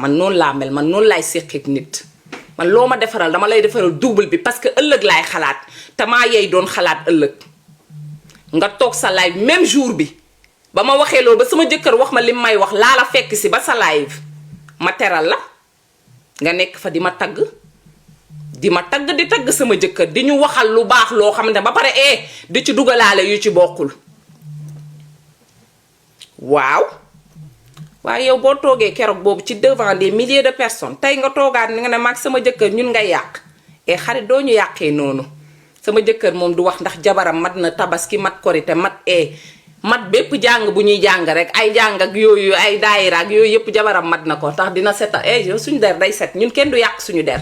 man noonu laa mel man noonu laay séqeek nit man loo ma defaral dama lay defaral double bi parce que ëllëg laay xalaat te maa yey doon xalaat ëllëg nga toog sa live même jour bi ba ma waxee loolu ba sama jëkkër wax ma li may wax laa la fekk si ba sa live ma teral la nga nekk fa di ma tagg di tagg sama jëkkër di ñu waxal lu baax loo xam ne ba pare di ci dugalaale yu ci bokkul waaw waaye yow boo toogee keroog boobu ci devant des milliers de personnes tey nga toogaat ni nga ne maag sama jëkkër ñun ngay yàq xarit doo ñu yàqee noonu sama jëkkër moom du wax ndax jabaram mat na tabaski mat korite mat mat bépp jàng bu ñuy jàng rek ay jàng ak yooyu ay daayira ak yooyu yëpp jabaram mat na ko tax dina seta yow suñu der day set ñun kenn du yàq suñu der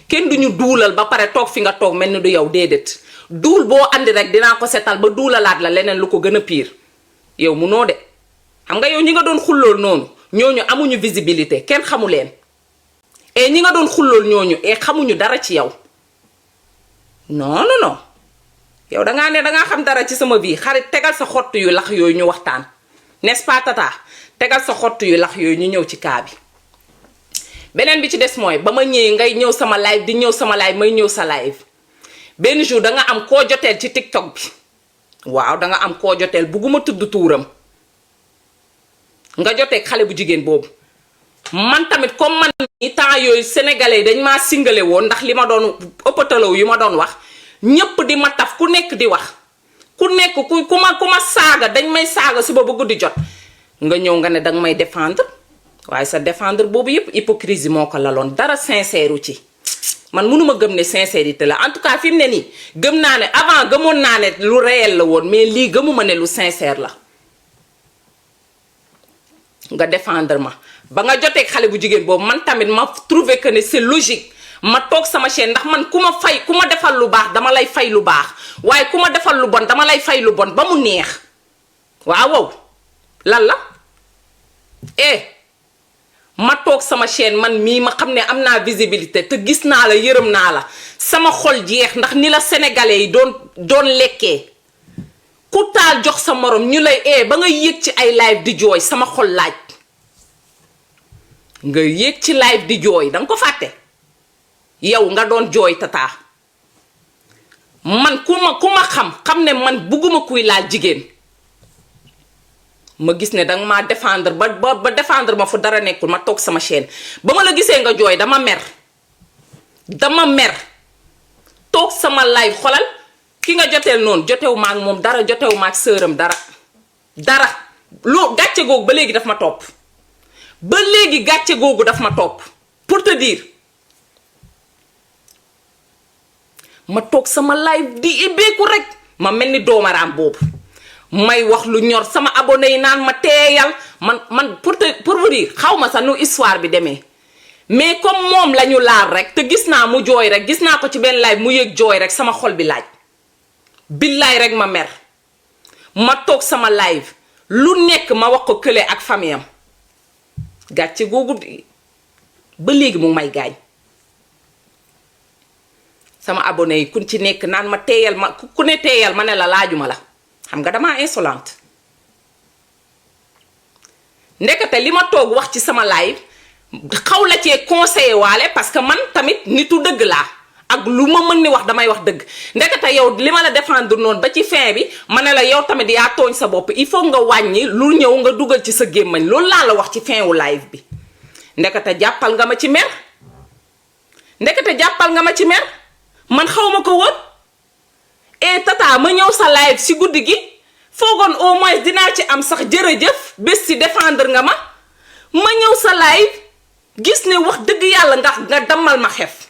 kenn du ñu duulal ba pare toog fi nga toog mel ni du yow déedéet duul boo andi rek dinaa ko setal ba duulalaat la leneen lu ko gën a pire yow munoo de xam nga yow ñi nga doon xullool noonu ñooñu amuñu visibilité kenn xamu leen ñi nga doon xullool ñooñu xamuñu dara ci yow non yow dangaa ne dangaa xam dara ci sama vie xarit tegal sa xott yu lax yooyu ñu waxtaan n'est-ce pas tata tegal sa xott yu lax yooyu ñu ñëw ci kaa bi beneen bi ci des mooy ba ma ñëwee ngay ñëw sama live di ñëw sama live may ñëw sa live benn jour danga am koo joteel ci TikTok bi waaw danga am koo joteel bugguma tudd tuuram nga jotee xale bu jigéen boobu man tamit comme man ni temps yooyu sénégalais dañ maa singale woon ndax li ma doon ëppatalaw yu ma doon wax ñépp di ma taf ku nekk di wax ku nekk ku ma saaga dañ may saaga suba ba guddi jot nga ñëw nga ne danga may défendre waaye sa défendre boobu yépp hypocrisie moo ko laloon dara sincère ci man mënuma gëm ne sincérité la en tout cas fi mu ne nii gëm naa ne avant gëmoon naa ne lu réel la woon mais lii gëmuma ne lu sincère la nga défendre ma ba nga jotee xale bu jigéen boobu man tamit ma trouvé que ne c'est logique ma toog sama chaîne ndax man ku ma defal lu baax dama lay fay lu baax waaye ku ma defal lu bon dama lay fay lu bon ba mu neex waaw lan la ma toog sama chaîne man mii ma xam ne am naa visibilité te gis naa la yërëm naa la sama xol jeex ndax ni la sénégalais yi doon lekkee ku taal jox sa morom ñu lay ba nga yéeg ci ay live di jooy sama xol laaj nga yéeg ci live di jooy danga ko fàtte yow nga doon jooy tata man ku ma xam ne man bugguma kuy laal jigéen ma gis ne danga maa défendre ba défendre ma fu dara nekkul ma toog sama chaîne ba ma la gisee nga jooy dama mer toog sama live xolal ki nga joteel noonu jotewu ma ak moom dara jotewu ma ak sëram dara loo gàcce googu ba léegi daf ma topp pour te dire ma toog sama live di ibbeeku rek ma mel ni doomaraam boobu may wax lu ñor sama abonné yi naan ma teeyal man pour vous dire xaw ma sax nu histoire bi demee mais comme moom la ñu laal rek te gis naa mu jooy rek gis naa ko ci benn live mu yëg jooy rek sama xol bi laaj billaay rek ma mer ma toog sama live lu nekk ma wax ko kële ak famille am gàcce googu ba léegi mu may gaañ sama abonné yi ku ci nekk naan ma teeyal ma ku ne teeyal ma ne la laajuma la xam nga damaa insolente ndekete li ma toog wax ci sama live xaw la cee conseillé waale parce que man tamit nitu dëgg laa ak lu ma mën ni wax damay wax dëgg ndekete yow li ma la défendre noonu ba ci fin bi ma ne la yow tamit yaa tooñ sa bopp il faut nga wàññi lu ñëw nga dugal ci sa gémmañ loolu laa la wax ci fin wu live bi ndekete jàppal nga ma ci mer man xaw ma ko woon tata ma ñëw sa live si guddi gi foogoon au moins dinaa ci am sax jërëjëf bés si défendre nga ma ñëw sa live gis ne wax dëgg yàlla nga dammal ma xef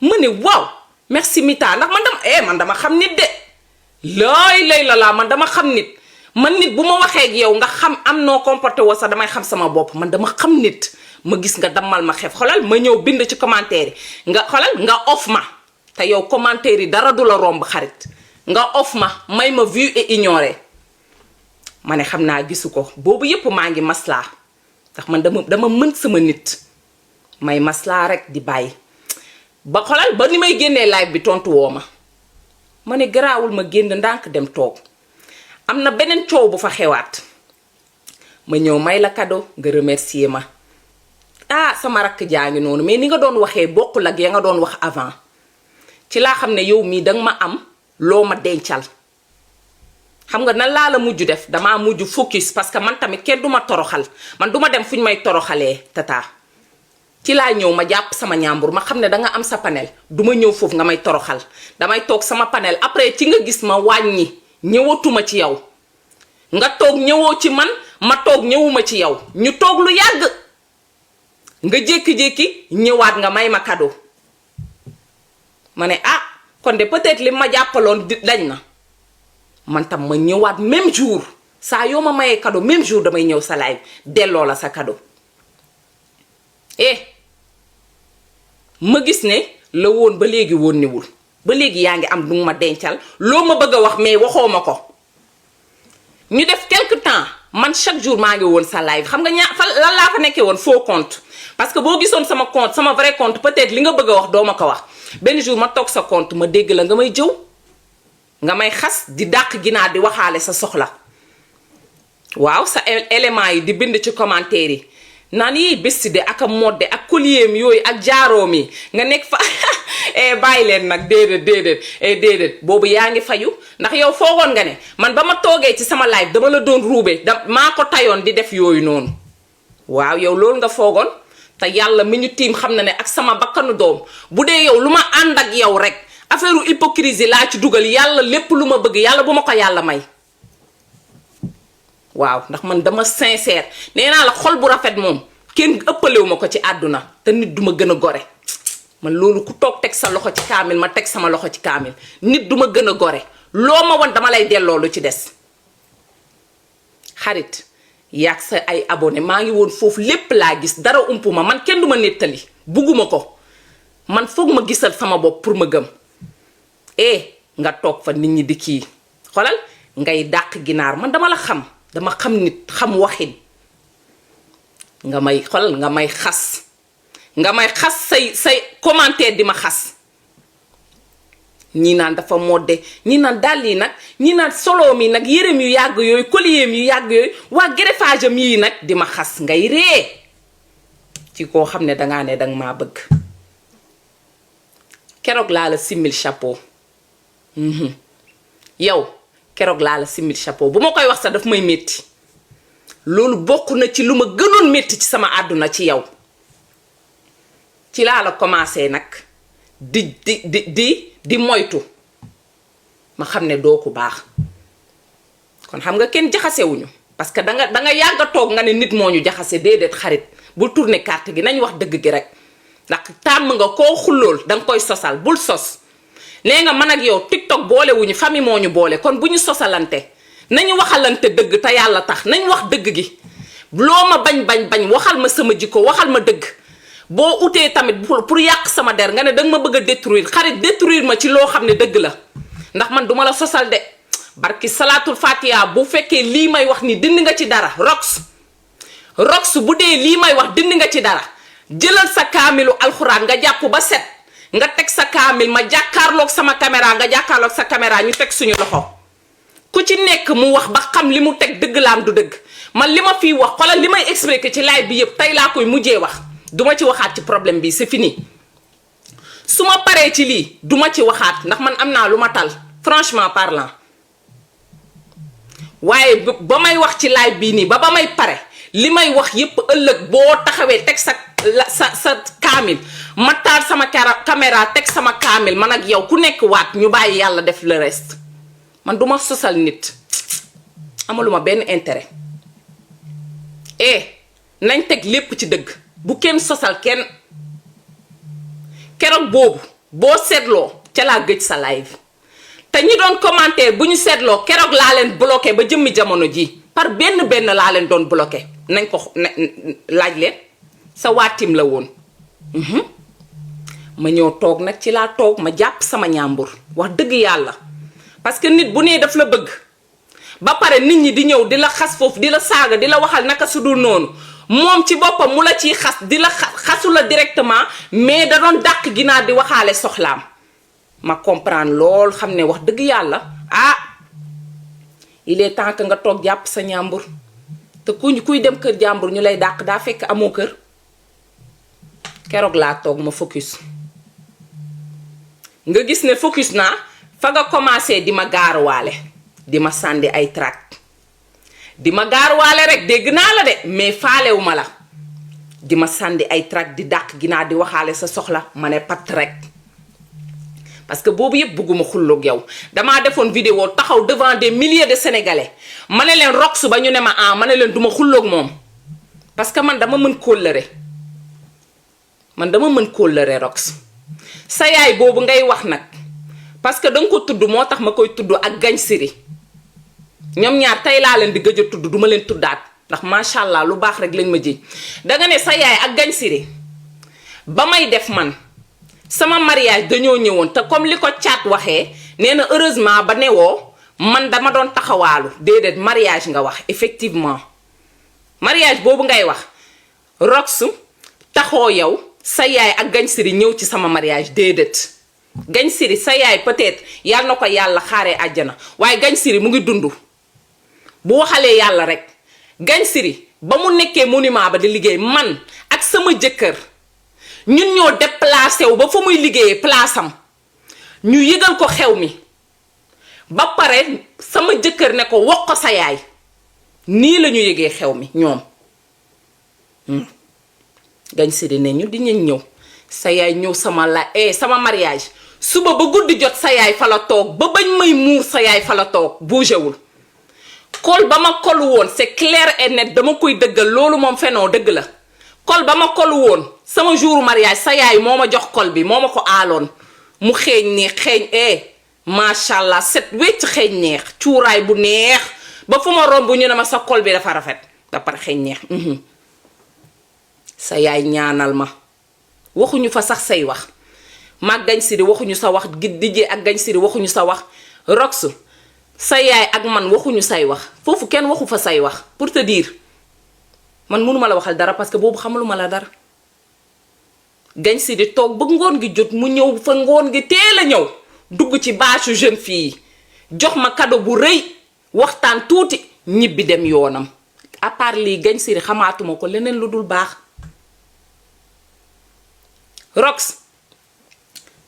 ma ne waaw merci Mita ndax man dama xam nit de lay la man dama xam nit man nit bu ma waxee ak yow nga xam am noo comporté woo sax damay xam sama bopp man dama xam nit ma gis nga dammal ma xef xolal ma ñëw bind ci commentaire yi nga xolal nga off ma te yow commentaire yi dara du la romb xarit nga off ma may ma vue et ignorer ma ne xam naa gisu ko boobu yépp maa ngi maslaa ndax man dama mën sama nit may maslaa rek di bàyyi ba xolal ba ni may génnee live bi tontu woo ma ne garaawul ma génn ndànk dem toog am na beneen coow bu fa xewaat ma ñëw may la cadeau nga remercier ma ah sama rakk jaa ngi noonu mais ni nga doon waxee bokkul ak ya nga doon wax avant ci laa xam ne yow mii danga ma am loo ma dencal. xam nga nan laa la mujj def damaa mujj focus parce que man tamit kenn du ma toroxal man du ma dem fu ñu may toroxalee tata ci laa ñëw ma jàpp sama ñaambur ma xam ne danga am sa panel du ma ñëw foofu nga may toroxal damay toog sama panel après ci nga gis ma wàññi ñëwatuma ci yow nga toog ñëwoo ci man ma toog ñëwuma ci yow ñu toog lu yàgg nga jékki-jékki ñëwaat nga may ma cadeau ma ne ah kon de peut-être li ma jàppaloon dañ na man tam ma ñëwaat même jour saa yoo ma mayee cadeau même jour damay ñëw sa live delloo la sa cadeau ma gis ne la woon ba léegi woon niwul ba léegi yaa ngi am du ma dencal loo ma bëgg a wax mais waxoo ma ko ñu def quelque temps man chaque jour maa ngi woon sa live xam nga lan laa fa nekkee woon faux compte parce que boo gisoon sama compte sama vrai compte peut-être li nga bëgg a wax doo ma ko wax benn jour ma toog sa compte ma dégg la nga may jëw nga may xas di dàq ginaar di waxaale sa soxla waaw sa élément yi di bind ci commentaire yi naan yi bési de ak a modde ak collier mi yooyu ak jaaroom yi nga nekk fa bàyyi leen nag déedéet boobu yaa ngi fayu ndax yow foogoon nga ne man ba ma toogee ci sama live dama la doon ruube maa ko tayoon di def yooyu noonu waaw yow loolu nga foogoon te yàlla mi ñu tiim xam na ne ak sama bakkanu doom bu dee yow lu ma ànd ak yow rek affaire hypocrisie laa ci dugal yàlla lépp lu ma bëgg yàlla bu ma ko yàlla may waaw ndax man dama sincère nee naa la xol bu rafet moom kenn ëppalewu ma ko ci àdduna te nit duma gën a gore man loolu ku toog teg sa loxo ci kaamil ma teg sama loxo ci kaamil nit duma gën a gore loo ma won dama lay delloo lu ci des xarit yaag sa ay abonné maa ngi woon foofu lépp laa gis dara umpu ma man kenn du ma nettali bugguma ko man foog ma gisal sama bopp pour ma gëm nga toog fa nit ñi di kii xolal ngay dàq ginaar man dama la xam dama xam nit xam waxin nga may xolal nga may xas say commentaire di ma xas ñii naan dafa modde ñii naan dàll yi nag ñii naan soloom yi nag yërëm yu yàgg yooyu collier yu yàgg yooyu waa greffage am yii nag di ma xas ngay ree ci koo xam ne dangaa ne danga maa bëgg keroog laa la simmil chapeau yow keroog laa la simmil chapeau bu ma koy wax sax daf may métti loolu bokk na ci lu ma gënoon métti ci sama àdduna ci yow ci laa la commencé nag di moytu ma xam ne doo ku baax kon xam nga kenn jaxasewuñu parce que danga yàgg a toog nga ne nit moo ñu jaxase déedéet xarit bul tourner carte gi nañ wax dëgg gi rek ndax tàmm nga koo xullool danga koy sosal bul sos nee nga man ak yow TikTok boolewuñu famille moo ñu boole kon bu ñu sosalante nañu waxalante dëgg te yàlla tax nañ wax dëgg gi loo ma bañ waxal ma sama jikko waxal ma dëgg boo utee tamit pour yàq sama der nga ne danga ma bëgg a détruire xarit détruire ma ci loo xam ne dëgg la ndax man duma la sosal de barki salaatul fatiha bu fekkee lii may wax ni dindi nga ci dara rox bu dee lii may wax dindi nga ci dara jëlal sa kaamilu alxuraan nga jàpp ba set nga teg sa kaamil ma jàkkaarloog sama caméra nga jàkkaarloog sa caméra ñu teg suñu loxo ku ci nekk mu wax ba xam li mu teg dëgg laam du dëgg man li ma fii wax xoolal li may expliquer ci live bi yëpp tey laa koy mujjee wax duma ci waxaat ci problème bi c'est fini su ma paree ci lii duma ci waxaat ndax man am naa lu ma tal franchement parlant waaye ba may wax ci live bii nii ba may pare li may wax yépp ëllëg boo taxawee teg sa kaamil ma taal sama caméra teg sama kaamil man ak yow ku nekk waat ñu bàyyi yàlla def le reste man duma sosal nit amaluma benn intérêt nañ teg lépp ci dëgg bu kenn sosal kenn keroog boobu boo seetloo ca laa gëj sa live te ñi doon commenter bu ñu seetloo keroog laa leen bloqué ba jëmmi jamono ji par benn laa leen doon bloqué nañ ko laaj leen sa waatim la woon ma ñëw toog nag ci laa toog ma jàpp sama ñàmbur wax dëgg yàlla parce que nit bu nee daf la bëgg ba pare nit ñi di ñëw di la xas foofu di la saaga di la waxal naka su dul noonu moom ci boppam mu la ciy xas di la xasu la directement mais da doon dàq ginaar di waxaale soxlaam ma comprendre lool xam ne wax dëgg yàlla il est temps que nga toog jàpp sa ñàmbur te kuy dem kër jàmbur ñu lay dàq daa fekk amoo kër keroog laa toog ma focus nga gis ne focus naa fa nga commencé di ma gaaruwaale di ma sànni ay tract di ma gaaruwaale rek dégg naa la de mais faalewu ma la di ma sànni ay tract di dàq ginnaaw di waxaale sa soxla ma ne pat rek parce que boobu yëpp bëgguma xulloog yow damaa defoon vidéo taxaw devant des milliers de sénégalais ma ne leen Rox ba ñu ne ma ah ma ne leen duma xulloog moom parce que man dama mën kóllëre Rox sa yaay boobu ngay wax nag parce que danga ko tudd moo tax ma koy tudd ak Gagne Siri ñoom ñaar tey laa leen di gëj a tudd duma leen tuddaat ndax macha allah lu baax rek lañ ma ji danga ne sa yaay ak Gagne Siri ba may def man sama mariage dañoo ñëwoon te comme li ko caat waxee nee na heureusement ba newoo man dama doon taxawaalu déedéet mariage nga wax effectivement mariage boobu ngay wax Rox taxoo yow sa yaay ak Gagne Siri ñëw ci sama mariage déedéet Gagne Siri sa yaay peut-être yàlla na ko yàlla xaaree àjjana waaye Gagne Siri mu ngi dund bu waxalee yàlla rek Gagne Siri ba mu nekkee monument ba di liggéey man ak sama jëkkër ñun ñoo déplacé wu ba fa muy liggéeyee place am ñu yëgal ko xew mi ba pare sama jëkkër ne ko wax ko sa yaay nii la ñu yëgee xew mi ñoom Gagne Siri ne ñu dinañ ñëw sa yaay ñëw sama mariage suba ba guddi jot sa yaay fa la toog ba bañ may muur sa yaay fa la toog bougéwul kol ba ma kolu woon c'est clair et net dama koy dëggal loolu moom fenoo dëgg la kol ba ma kolu woon sama jour mariage sa yaay moo ma jox kol bi moo ma ko aaloon mu xeeñ neex xeeñ macha allah set wecc xeeñ neex cuuraay bu neex ba fu ma romb ñu ne ma sa kol bi dafa rafet ba pare xeeñ neex sa yaay ñaanal ma waxuñu fa sax say wax mag Gagne Siri waxuñu sa wax dijee ak Gagne Siri waxuñu sa wax Rox sa yaay ak man waxuñu say wax foofu kenn waxu fa say wax pour te dire man mënuma la waxal dara parce que boobu xamaluma la dara Gagne Siri toog ba ngoon gi jot mu ñëw fa ngoon gi teel a ñëw dugg ci bâchu jeune fille jox ma cadeau bu rëy waxtaan tuuti ñibbi dem yoonam à part lii Gagne Siri xamaatuma ko leneen lu dul baax Rox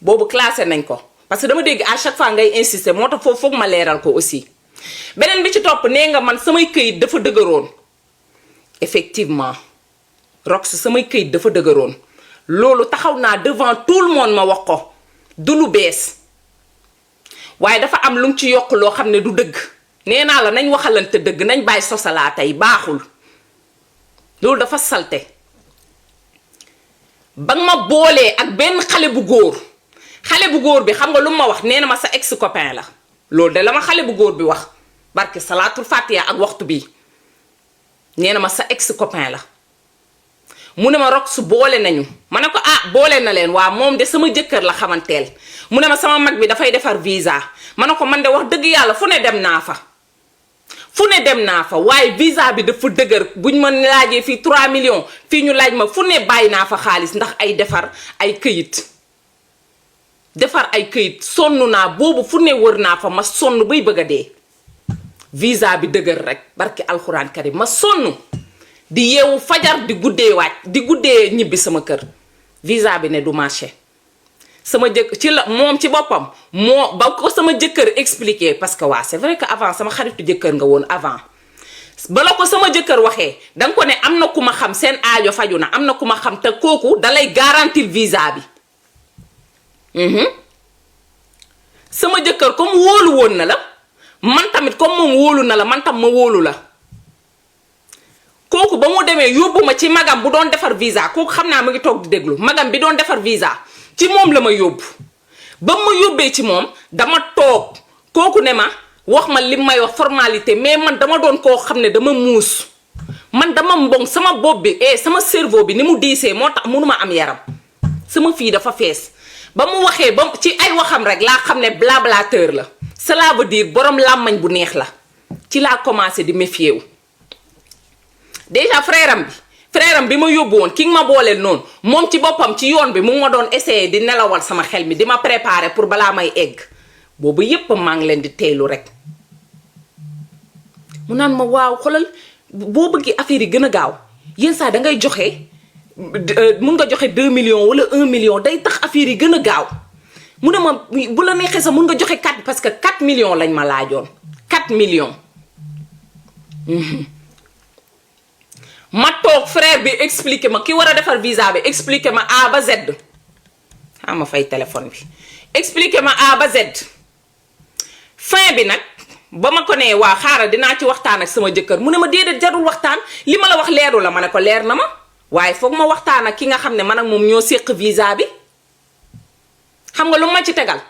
boobu classé nañ ko parce que dama dégg à chaque fois ngay insister moo tax foofu foog ma leeral ko aussi beneen bi ci topp nee nga man samay këyit dafa dëgëroon effectivement Rox samay këyit dafa dëgëroon loolu taxaw naa devant tout le monde ma wax ko du lu bees waaye dafa am lu mu ci yokk loo xam ne du dëgg nee naa la nañ waxalante dëgg nañ bàyyi sosalaa tey baaxul loolu dafa salte ba nga ma boolee ak benn xale bu góor bi xam nga lu ma wax nee na ma sa ex copain la loolu de la ma xale bu góor bi wax barke salaatul fatiha ak waxtu bi nee na ma sa ex copain la mu ne ma Rox boole nañu ma ne ko boole na leen waa moom de sama jëkkër la xamanteel mu ne ma sama mag bi dafay defar visa ma ne ko man de wax dëgg yàlla fu ne dem naa fa waaye visa bi dafa dëgër buñ ma laajee fii 3 millions fii ñu laaj ma fu ne bàyyi naa fa xaalis ndax ay defar ay këyit sonn naa boobu fu ne wër naa fa ma sonn bay bëgg a dee visa bi dëgër rek barki alxuraan karim ma sonn di yeewu fajar di guddee ñibbi sama kër visa bi ne du marché sama moom ci boppam moo ba ko sama jëkkër expliqué parce que waa c'est vrai que avant sama xaritu jëkkër nga woon avant bala ko sama jëkkër waxee danga ko ne am na ku ma xam seen aajo faju na am na ku ma xam te kooku dalay garantir visa bi sama jëkkër comme wóolu woon na la man tamit comme moom wóolu na la man tam ma wóolu la kooku ba mu demee yóbbu ma ci magam bu doon defar visa kooku xam naa mu ngi toog di déglu magam bi doon defar visa ci moom la ma yóbbu ba ma yóbbee ci moom dama toog kooku ne ma wax ma li may wax formalité mais man dama doon koo xam ne dama muus man dama mbong sama bopp bi sama cerveau bi ni mu diisee moo tax mënuma am yaram sama fii dafa fees ba mu waxee ba ci ay waxam rek laa xam ne blablateur la cela veut dire borom làmmañ bu neex la ci laa commencé di méfier wu déjà frère am bi ma yóbbu woon ki nga ma booleel noonu moom ci boppam ci yoon bi mu ma doon essayer di nelawal sama xel mi di ma préparer pour balaa may egg boobu yépp maa ngi leen di teelu rek mu naan ma waaw xoolal boo bëggee affaire yi gën a gaaw yenn saa dangay joxe mun nga joxe 2 millions wala 1 million day tax affaire yi gën a gaaw mu ne ma bu la neexee sax mun nga joxe 4 parce que 4 millions lañ ma laajoon 4 millions. ma toog frère bi expliqué ma ki war a defar visa bi expliqué ma A ba Z ma fay téléphone bi expliqué ma A ba Z fin bi nag ba ma ko nee waa xaaral dinaa ci waxtaan ak sama jëkkër mu ne ma déedéet jarul waxtaan li ma la wax leeru la ma ne ko leer na ma waaye foog ma waxtaan ak ki nga xam ne man ak moom ñoo séq visa bi xam nga lu ma ci tegal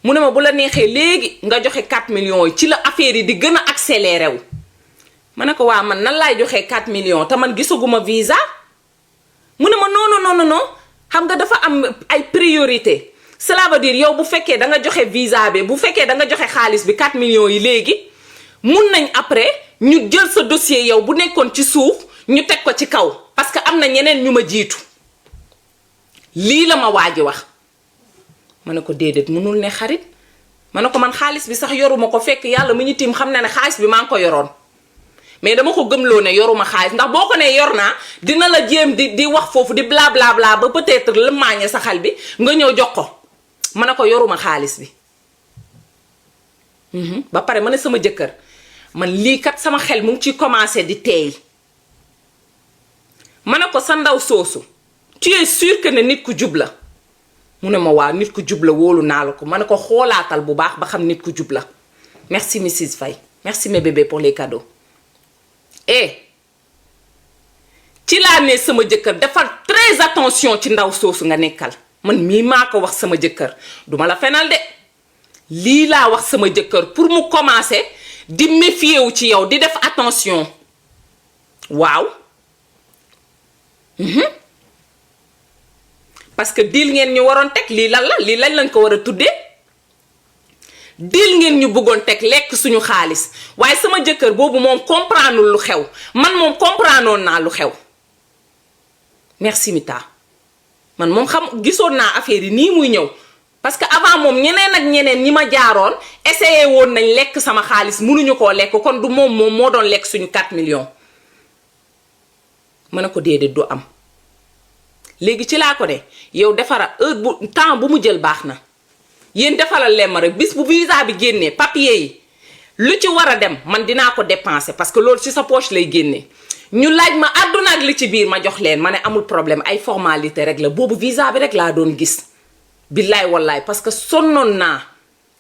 mu ne ma bu la neexee léegi nga joxe 4 millions yi ci la affaire yi di gën a accéléré wu ma ne ko waa man nan laay joxe 4 millions te man gisaguma visa mu ne ma non xam nga dafa am ay priorité cela veut dire yow bu fekkee da nga joxe visa bi bu fekkee da nga joxe xaalis bi 4 millions yi léegi mun nañ après ñu jël sa dossier yow bu nekkoon ci suuf ñu teg ko ci kaw parce que am na ñeneen ñu ma jiitu lii la ma waaji wax ma ne ko déedéet munul ne xarit ma ne ko man xaalis bi sax yoruma ko fekk yàlla mu ñu tiim xam na ne xaalis bi maa ngi ko yoroon mais dama ko gëmloo ne yoruma xaalis ndax boo ko ne yor naa dina la jéem di wax foofu di bla bla bla ba peut-être la maañe sa xal bi nga ñëw jox ko ma ne ko yoruma xaalis bi ba pare ma ne sama jëkkër man lii kat sama xel mu ngi ciy commencé di teey ma ne ko sa ndaw soosu tu es sûr que ne nit ku jub la mu ne ma waaw nit ku jub la wóolu naa la ko ma ne ko xoolaatal bu baax ba xam nit ku jub la merci Mrs Faye merci mes bébés pour les cadeaux ci laa ne sama jëkkër defal très attention ci ndaw soosu nga nekkal man mii maa ko wax sama jëkkër duma la fenal de lii laa wax sama jëkkër pour mu commencer di méfier wu ci yow di def attention waaw parce que deal ngeen ñu waroon teg lii lan la lii lañ ko war a tuddee deal ngeen ñu bëggoon teg lekk suñu xaalis waaye sama jëkkër boobu moom comprendre lu xew man moom comprendre naa lu xew merci Mita man moom xam gisoon naa affaire yi nii muy ñëw parce que avant moom ñeneen ak ñeneen ñi ma jaaroon essayé woon nañ lekk sama xaalis mënuñu koo lekk kon du moom moo doon lekk suñu 4 millions ma ne ko déedéet du am léegi ci laa ko ne yow defara heure bu temps bu mu jël baax na yéen defalal leen ma rek bis bu visa bi génnee papier yi lu ci war a dem man dinaa ko dépenser parce que loolu ci sa poche lay génnee ñu laaj ma àdduna ak li ci biir ma jox leen ma ne amul problème ay formalité rek la boobu visa bi rek laa doon gis billaay wallaay parce que sonnoon naa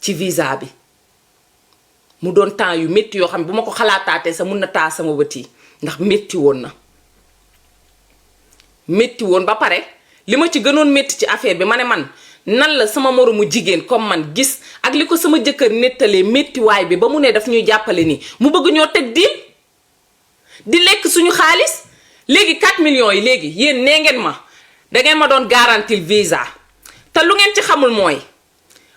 ci visa bi mu doon temps yu métti yoo xam ne bu ma ko xalaataatee sa mun na taa sama bët yi ndax métti woon na métti woon ba pare li ma ci gënoon métti ci affaire bi ma ne man nan la sama moromu jigéen comme man gis ak li ko sama jëkkër nettalee méttiwaay bi ba mu ne daf ñuy jàppale nii mu bëgg ñoo teg diil di lekk suñu xaalis léegi 4 millions yi léegi yéen nee ngeen ma dangeen ma doon garantil visa te lu ngeen ci xamul mooy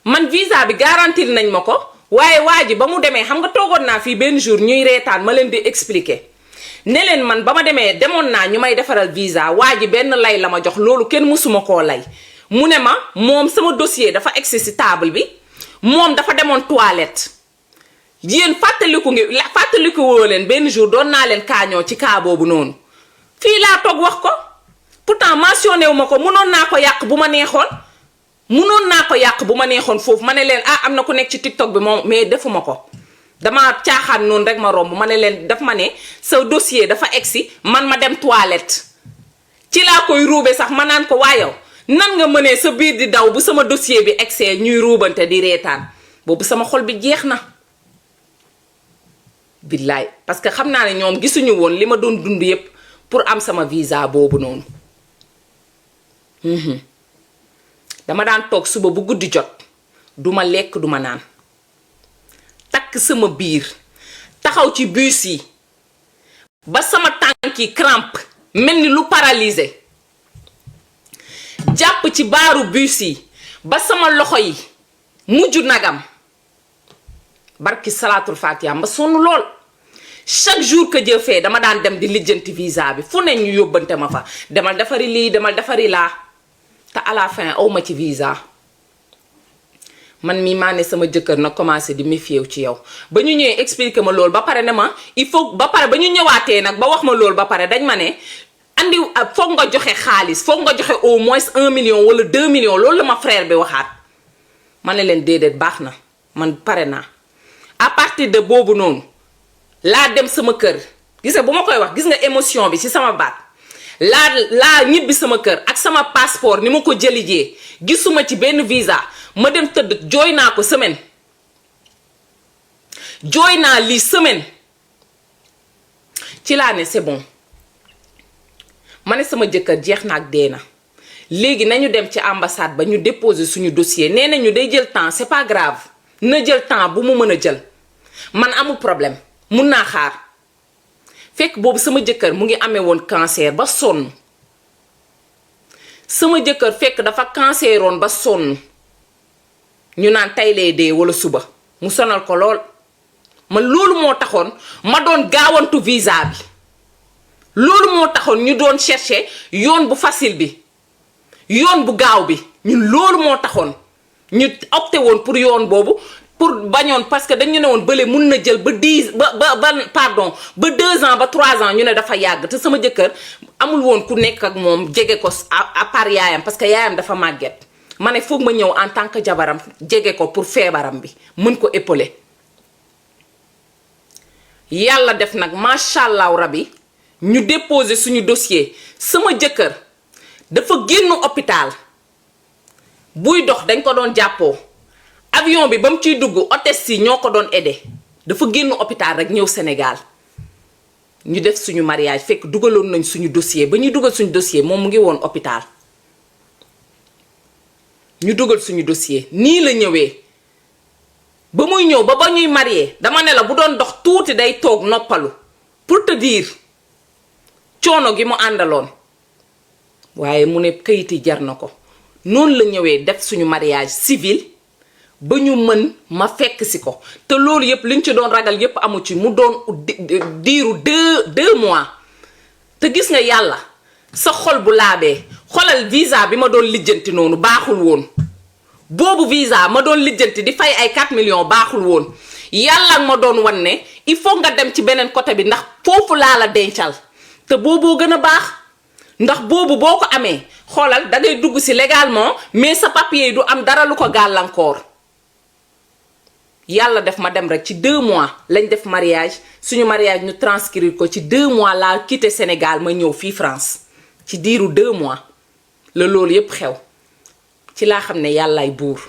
man visa bi garantil nañ ma ko waaye waa ji ba mu demee xam nga toogoon naa fii benn jour ñuy reetaan ma leen di expliquer ne leen man ba ma demoon naa ñu may defaral visa waa ji benn lay la ma jox loolu kenn mësuma koo lay mu ne ma moom sama dossier dafa egsi si table bi moom dafa demoon toilette yéen fàttaliku woo leen benn jour doon naa leen kaañoo ci kaa boobu noonu fii laa toog wax ko pourtant mentionné wu ma ko munoon naa ko yàq bu ma neexoon foofu ma ne leen am na ku nekk ci TikTok bi moom mais defuma ko dama caaxaan noonu rek ma romb ma ne leen daf ma ne sa dossier dafa egsi man ma dem toilette ci laa koy ruube sax ma naan ko waayow nan nga mënee sa biir di daw bu sama dossier bi egsee ñuy ruubante di reetaan boobu sama xol bi jeex na billaay parce que xam naa ne ñoom gisuñu woon li ma doon dund yépp pour am sama visa boobu noonu dama daan toog suba bu guddi jot duma lekk duma naan takk sama biir taxaw ci bus yi ba sama tànk yi crampe mel ni lu paralysé jàpp ci baaru bus yi ba sama loxo yi mujj nagam barki salaatul fatiha ma sonn lool chaque jour que Dieu fait dama daan dem di lijjanti visa bi fu ne ñu yóbbante ma fa demal defari lii demal defari laa te à la fin aw ma ci visa man mii maa ne sama jëkkër na commencé di méfier ci yow ba ñu ñëwee expliquer ma loolu ba pare ne ma il faut ba pare ba ñu ñëwaatee nag ba wax ma loolu ba pare dañ ma ne andi foog nga joxe xaalis foog nga joxe au moins 1 million wala 2 millions loolu la ma frère bi waxaat ma ne leen déedéet baax na man pare naa à partir de boobu noonu laa dem sama kër gis nga bu ma koy wax gis nga émotion bi ci sama baat laa ñibbi sama kër ak sama passeport ni ma ko jëlijee gisuma ci benn visa ma dem tëdd jooy naa ko semaine jooy naa lii semaine ci laa ne c'est bon ma ne sama jëkkër jeex na ak dee na léegi nañu dem ci ambassade ba ñu déposer suñu dossier nee nañu day jël temps c'est pas grave na jël temps bu mu mën a jël man amul problème mun naa xaar fekk boobu sama jëkkër mu ngi amee woon cancer ba sonn sama jëkkër fekk dafa canceroon ba sonn ñu naan tey lay dee wala suba mu sonal ko lool man loolu moo taxoon ma doon gaawantu visa bi loolu moo taxoon ñu doon chercher yoon bu facile bi yoon bu gaaw bi ñun loolu moo taxoon ñu opté woon pour yoon boobu pour bañoon parce que dañu ne woon bële mun na jël ba 2 ans ba 3 ans ñu ne dafa yàgg te sama jëkkër amul woon ku nekk ak moom jege ko à part yaayam parce que yaayam dafa màgget ma ne foog ma ñëw en tant que jabaram jege ko pour feebaram bi mën ko épauler yàlla def nag macha allah rabi ñu déposer suñu dossier sama jëkkër dafa génn hôpital buy dox dañ ko doon jàppoo avion bi ba mu ciy dugg hôtesse yi ñoo ko doon aidé dafa génn hôpital rek ñëw Sénégal ñu def suñu mariage fekk dugaloon nañ suñu dossier ba ñuy dugal suñu dossier moom mu ngi woon hôpital ñu dugal suñu dossier nii la ñëwee ba muy ñëw ba ñuy marié dama ne la bu doon dox tuuti day toog noppalu pour te dire coono gi mu àndaloon waaye mu ne kayit yi jar na ko noonu la ñëwee def suñu mariage civil ba ñu mën ma fekk si ko te loolu yëpp liñ ci doon ragal yëpp amu ci mu doon diiru 2 mois te gis nga yàlla sa xol bu laabee xolal visa bi ma doon lijjanti noonu baaxul woon boobu visa ma doon lijjanti di fay ay 4 millions baaxul woon yàlla ma doon wan ne il faut nga dem ci beneen côté bi ndax foofu laa la dencal te booboo gën a baax ndax boobu boo ko amee xoolal da ngay dugg si légalement mais sa papier yi du am dara lu ko gàllankoor yàlla def ma dem rek ci 2 mois lañ def mariage suñu mariage ñu transcrire ko ci 2 mois laa quitté Sénégal ma ñëw fii France ci diiru 2 mois la loolu yépp xew ci laa xam ne yàllaay buur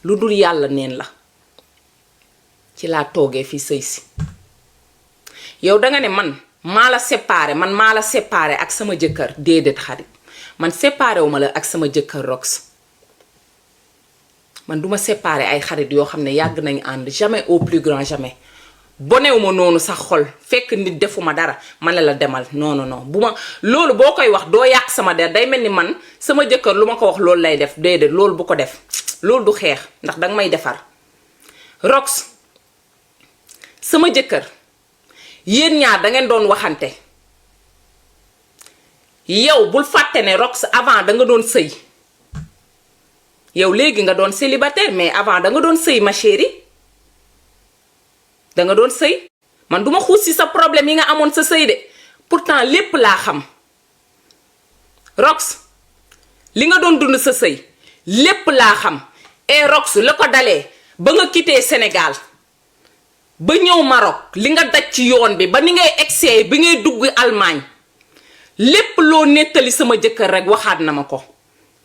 lu dul yàlla neen la ci laa toogee fii sëy si yow danga ne man maa la séparé ak sama jëkkër déedéet xarit man séparé wu ma la ak sama jëkkër Rox man duma séparé ay xarit yoo xam ne yàgg nañ ànd jamais au plus grand jamais bonewu ma noonu sax xol fekk nit defuma dara ma ne la demal non bu ma loolu boo koy wax doo yàq sama der day mel ni man sama jëkkër lu ma ko wax loolu lay def déedéet loolu bu ko def loolu du xeex ndax danga may defar Rox sama jëkkër yéen ñaar dangeen doon waxante yow bul fàtte ne Rox avant danga doon sëy yow léegi nga doon célibataire mais avant danga doon sëy ma chérie danga doon sëy man duma xuus ci sa problème yi nga amoon sa sëy de pourtant lépp laa xam Rox li nga doon dund sa sëy lépp laa xam et Rox la ko dalee ba nga quitté Sénégal ba ñëw Maroc li nga daj ci yoon bi ba ni ngay egsee bi ngay dugg Allemagne lépp loo nettali sama jëkkër rek waxaat na ma ko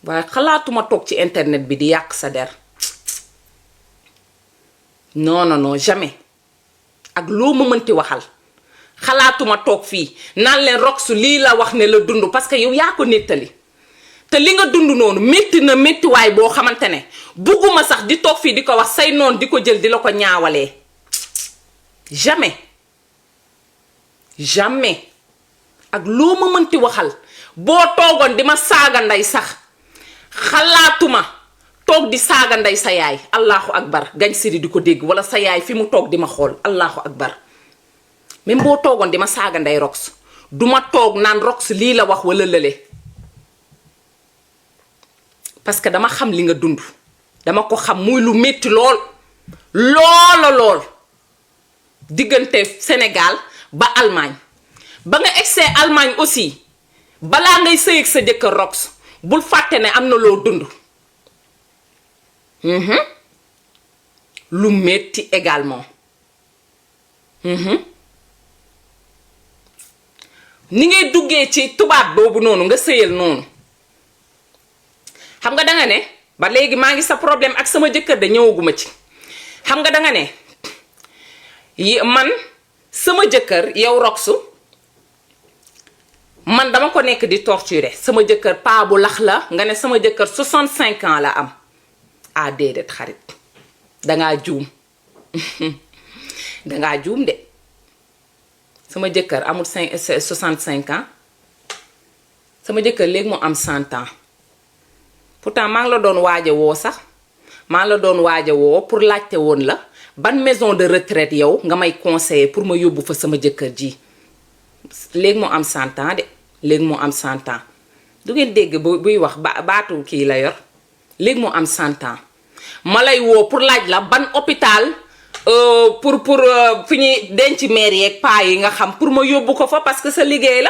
waaye xalaatuma toog ci internet bi di yàq sa der non jamais ak loo ma mënti waxal xalaatuma toog fii naan leen Rox lii la wax ne la dund parce que yow yaa ko nettali te li nga dund noonu métti na méttiwaay boo xamante ne bugguma sax di toog fii di ko wax say noon di ko jël di la ko ñaawalee jamais ak loo ma mënti waxal boo toogoon di ma saaga ndey sax xalaatuma toog di saaga ndey sa yaay allahu akbar gañ siri di ko dégg wala sa yaay fi mu toog di ma xool allahu akbar même boo toogoon di ma saaga ndey Rox duma toog naan Rox lii la wax wala lële parce que dama xam li nga dund dama ko xam muy lu metti lool diggante Sénégal ba Allemagne ba nga egsee Allemagne aussi balaa ngay sëy ak sa jëkkër Rox bul fàtte ne am na loo dund. lu metti également. ni ngay duggee ci tubaab boobu noonu nga sëyal noonu xam nga danga ne ba léegi maa ngi sa problème ak sama jëkkër de ñëwaguma ci xam nga danga ne man sama jëkkër yow Rox man dama ko nekk di torturer sama jëkkër paa bu lax la nga ne sama jëkkër 65 ans la am ah déedéet xarit dangaa juum dangaa juum de sama jëkkër amul 65 ans sama jëkkër léegi mu am 100 ans pourtant maa ngi la doon waaja woo sax maa ngi la doon waaja woo pour laajte woon la ban maison de retraite yow nga may conseiller pour ma yóbbu fa sama jëkkër ji léegi mu am 100 ans de léegi mu am 100 ans du ngeen dégg buy wax baatu kii la yor léegi mu am 100 ans ma lay woo pour laaj la ban hôpital pour fi ñuy denc mère yeeg paa yi nga xam pour ma yóbbu ko fa parce que sa liggéey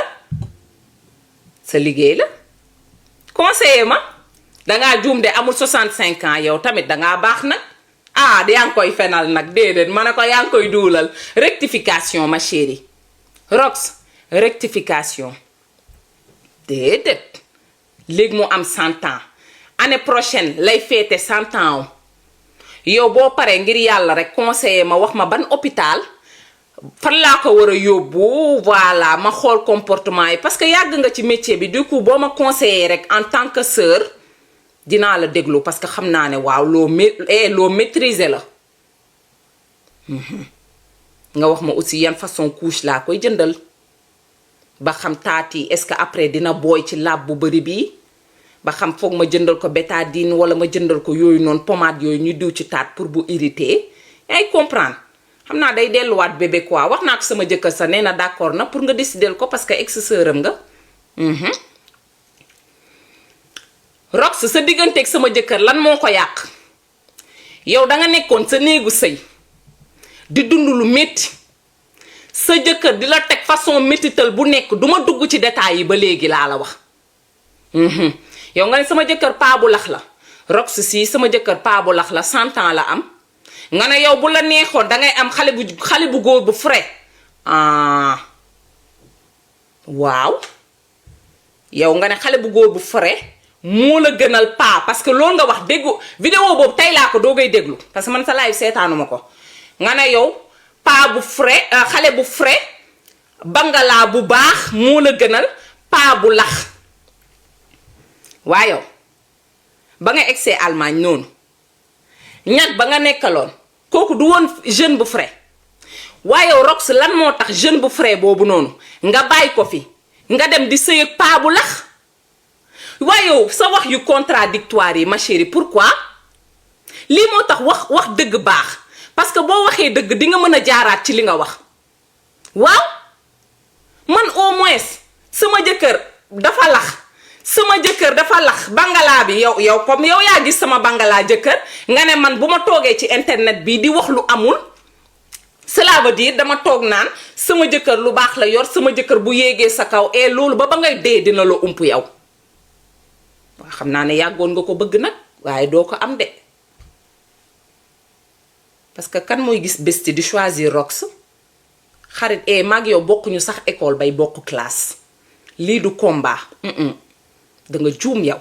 la conseiller ma dangaa juum de amul 65 ans yow tamit dangaa baax nag ah yaa ngi koy fenal nag déedéet ma ne ko yaa ngi koy duulal rectification ma chérie Rox rectification déedéet léegi mu am 100 ans année prochaine lay féete 100 ans yow boo paree ngir yàlla rek conseiller ma wax ma ban hôpital fan laa ko war a yóbbu voilà ma xool comportement yi parce que yàgg nga ci métier bi du coup boo ma conseiller rek en tant que sœur dinaa la déglu parce que xam naa ne waaw loo maîtriser la nga wax ma aussi yan façon couche laa koy jëndal ba xam taat yi est-ce que après dina booy ci laab bu bari bii ba xam foog ma jëndal ko bétadine wala ma jëndal ko yooyu noonu pommade yooyu ñu diw ci taat pour bu irrité ay comprendre xam naa day delluwaat bébé quoi wax naa ko sama jëkkër sa nee na d'accord na pour nga décider ko parce que ex-sœuram nga Rox sa digganteeg sama jëkkër lan moo ko yàq yow danga nekkoon sa néegu sëy di dund lu métti sa jëkkër di la teg façon métital bu nekk duma dugg ci détails yi ba léegi laa la wax yow nga ne sama jëkkër paa bu lax la Rox si sama jëkkër paa bu lax la 100 ans la am nga ne yow bu la neexoon dangay am xale bu góor bu frais waaw yow nga ne xale bu góor bu frais moo la gënal paa parce que loolu nga wax déggu vidéo boobu tey laa ko doogay déglu parce que man sa live seetaanuma ko nga ne yow paa bu frais xale bu frais bangalaa bu baax moo la gënal paa bu lax waaye yow ba nga egsee Allemagne noonu ñag ba nga nekkaloon kooku du woon jeune bu frais waaye yow Rox lan moo tax jeune bu frais boobu noonu nga bàyyi ko fi nga dem di sëy ak paa bu lax waaye yow sa wax yu contradictoire yi ma chérie pourquoi lii moo tax wax dëgg baax parce que boo waxee dëgg di nga mën a jaaraat ci li nga wax waaw man au moins sama jëkkër dafa lax bangalaa bi yow comme yow yaa gis sama bangalaa jëkkër nga ne man bu ma toogee ci internet bi di wax lu amul cela veut dire dama toog naan sama jëkkër lu baax la yor sama jëkkër bu yéegee sa kaw loolu ba ngay dee dina la ump yow waaw xam naa ne yàggoon nga ko bëgg nag waaye doo ko am de parce que kan mooy gis besti di choisir Rox xarit mag yow bokkuñu sax école bay bokk classe lii du combat danga juum yow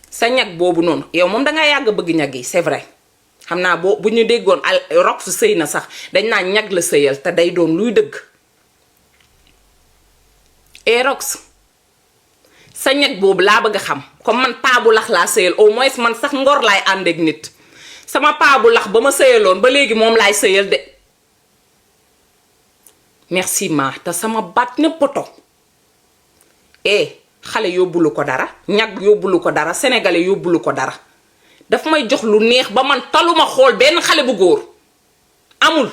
sa ñag boobu noonu yow moom dangaa yàgg bëgg ñag yi c'est vrai xam naa bu ñu déggoon Rox sëy na sax dañ naa ñag la sëyal te day doon luy dëgg Rox sa ñag boobu laa bëgg a xam comme man paa bu lax laa sëyal au moins man sax ngor laay ànd ak nit sama paa bu lax ba ma sëyaloon ba léegi moom laay sëyal de merci ma te sama baat ne poto xale yóbbulu ko dara ñag yóbbulu ko dara sénégalais yóbbulu ko dara daf may jox lu neex ba man taluma xool benn xale bu góor amul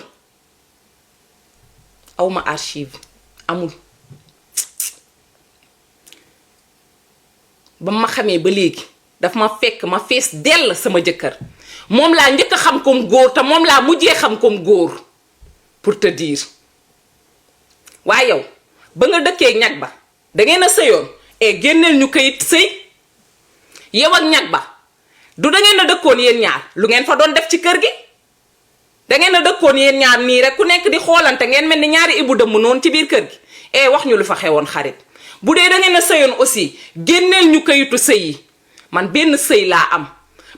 awma archive amul ba ma xamee ba léegi daf ma fekk ma fees dell sama jëkkër moom laa njëkk a xam comme góor te moom laa mujjee xam comme góor pour te dire waaye yow ba nga dëkkee ñag ba da ngeen a sëyoon génneel ñu kayit sëy yow ak ñag ba du da ngeen a dëkkoon yéen ñaar lu ngeen fa doon def ci kër gi da ngeen a dëkkoon yéen ñaar nii rek ku nekk di xoolante ngeen mel ni ñaari ibu dëmm noonu ci biir kër gi wax ñu lu fa xewoon xarit bu dee da ngeen a sëyoon aussi génneel ñu kayitu sëy yi man benn sëy laa am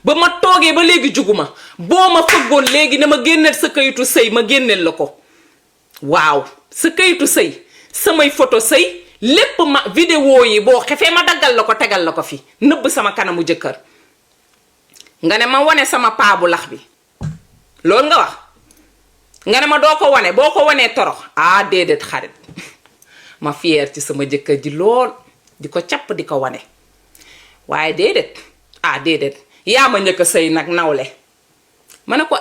ba ma toogee ba léegi juguma boo ma fëggoon léegi ne ma génneel sa kayitu sëy ma génneel la ko waaw sa kayitu sëy samay photo sëy lépp ma vidéo yi boo xefee ma daggal la ko tegal la ko fi nëbb sama kanamu jëkkër nga ne ma wane sama paabu lax bi loolu nga wax nga ne ma doo ko wane boo ko wanee torox déedéet xarit ma fier ci sama jëkkër ji lool di ko capp di ko wane waaye déedéet déedéet yaa ma njëkk a sëy nag nawle ma ne ko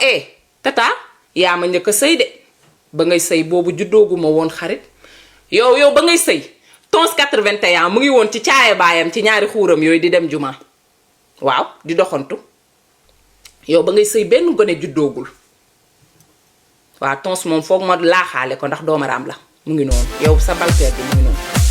tata yaa ma njëkk a sëy de ba ngay sëy boobu juddooguma woon xarit yow ba ngay sëy tons 81 mu ngi woon ci caaye baayam ci ñaari xuuram yooyu di dem juma waaw di doxantu yow ba ngay sëy benn gone juddoogul waaw tons moom foog ma laaxaale ko ndax doomaraam la mu ngi noonu yow sa balteer bi mu ngi noonu